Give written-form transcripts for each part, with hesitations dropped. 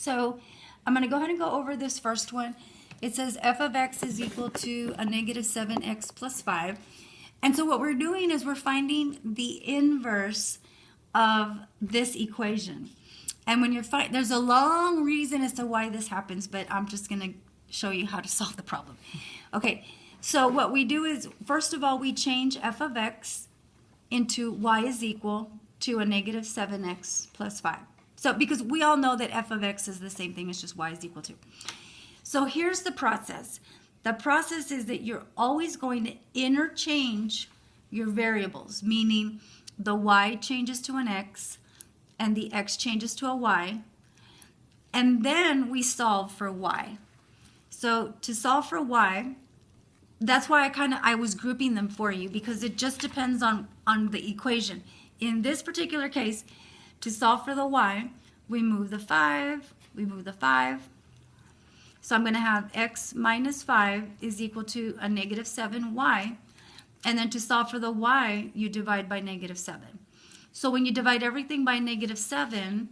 So I'm going to go ahead and go over this first one. It says f of x is equal to a negative 7x plus 5. And so what we're doing is we're finding the inverse of this equation. And when you're there's a long reason as to why this happens, but I'm just going to show you how to solve the problem. Okay, so what we do is, first of all, we change f of x into y is equal to a negative 7x plus 5. So because we all know that f of x is the same thing as just y is equal to. So here's the process. The process is that you're always going to interchange your variables, meaning the y changes to an x and the x changes to a y, and then we solve for y. So to solve for y, that's why I was grouping them for you, because it just depends on the equation. In this particular case, to solve for the y, we move the 5, we move the 5. So I'm going to have x minus 5 is equal to a negative 7y. And then to solve for the y, you divide by negative 7. So when you divide everything by negative 7,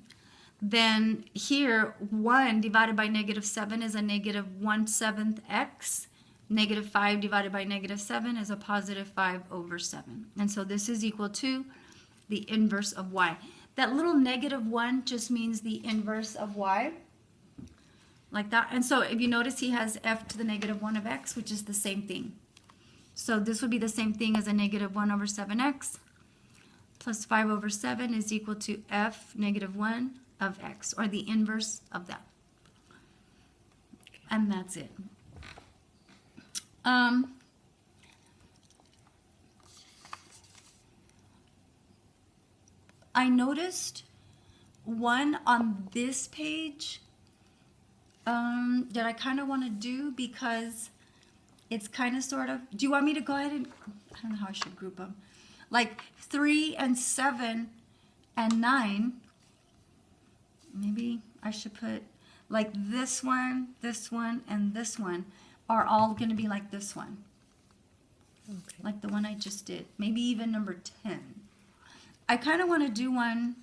then here 1 divided by negative 7 is a negative 1/7 x. Negative 5 divided by negative 7 is a positive 5 over 7. And so this is equal to the inverse of y. That little negative 1 just means the inverse of y, like that. And so if you notice, he has f to the negative 1 of x, which is the same thing. So this would be the same thing as a negative 1 over 7x plus 5 over 7 is equal to f negative 1 of x, or the inverse of that. And that's it. I noticed one on this page that I kind of want to do, because it's kind of sort of, do you want me to go ahead and, I don't know how I should group them, like 3 and 7 and 9, maybe I should put like this one, and this one are all going to be like this one. Okay. Like the one I just did. Maybe even number 10. I kind of want to do one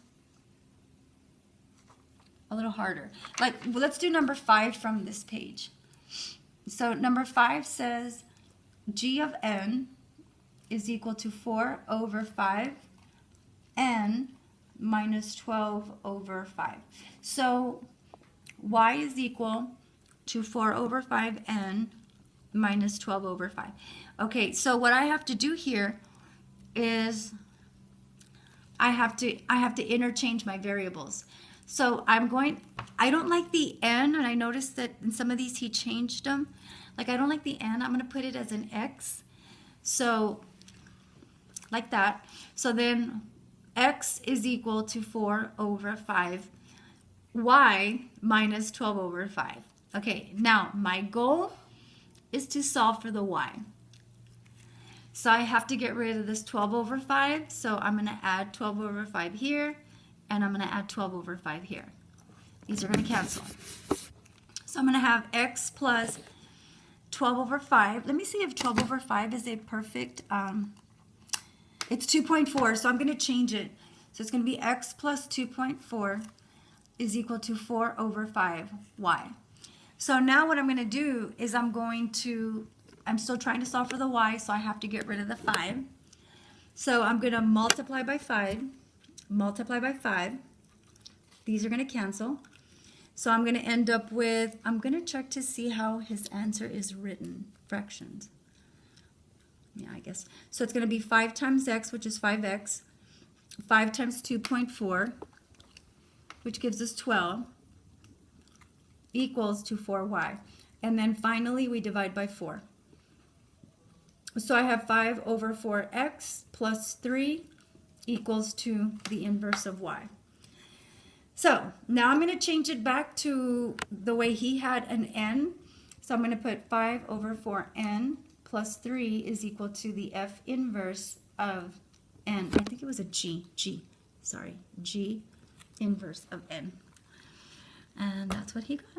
a little harder. Like, well, let's do number 5 from this page. So number 5 says g of n is equal to 4 over 5 n minus 12 over 5. So y is equal to 4 over 5n minus 12 over 5. Okay, so what I have to do here is I have to interchange my variables. So I don't like the n, and I noticed that in some of these he changed them. Like, I don't like the n. I'm going to put it as an x. So like that. So then x is equal to 4 over 5 y minus 12 over 5. Okay, now my goal is to solve for the y. So I have to get rid of this 12 over 5. So I'm going to add 12 over 5 here, and I'm going to add 12 over 5 here. These are going to cancel. So I'm going to have x plus 12 over 5. Let me see if 12 over 5 is a perfect, it's 2.4, so I'm going to change it. So it's going to be x plus 2.4 is equal to 4 over 5y. So now what I'm going to do is I'm still trying to solve for the y, so I have to get rid of the 5. So I'm going to multiply by 5, multiply by 5. These are going to cancel. So I'm going to end up with, I'm going to check to see how his answer is written, fractions. Yeah, I guess. So it's going to be 5 times x, which is 5x, 5 times 2.4, which gives us 12, equals to 4y. And then finally we divide by 4. So I have 5 over 4x plus 3 equals to the inverse of y. So now I'm going to change it back to the way he had an n. So I'm going to put 5 over 4n plus 3 is equal to the f inverse of n. I think it was a g inverse of n. And that's what he got.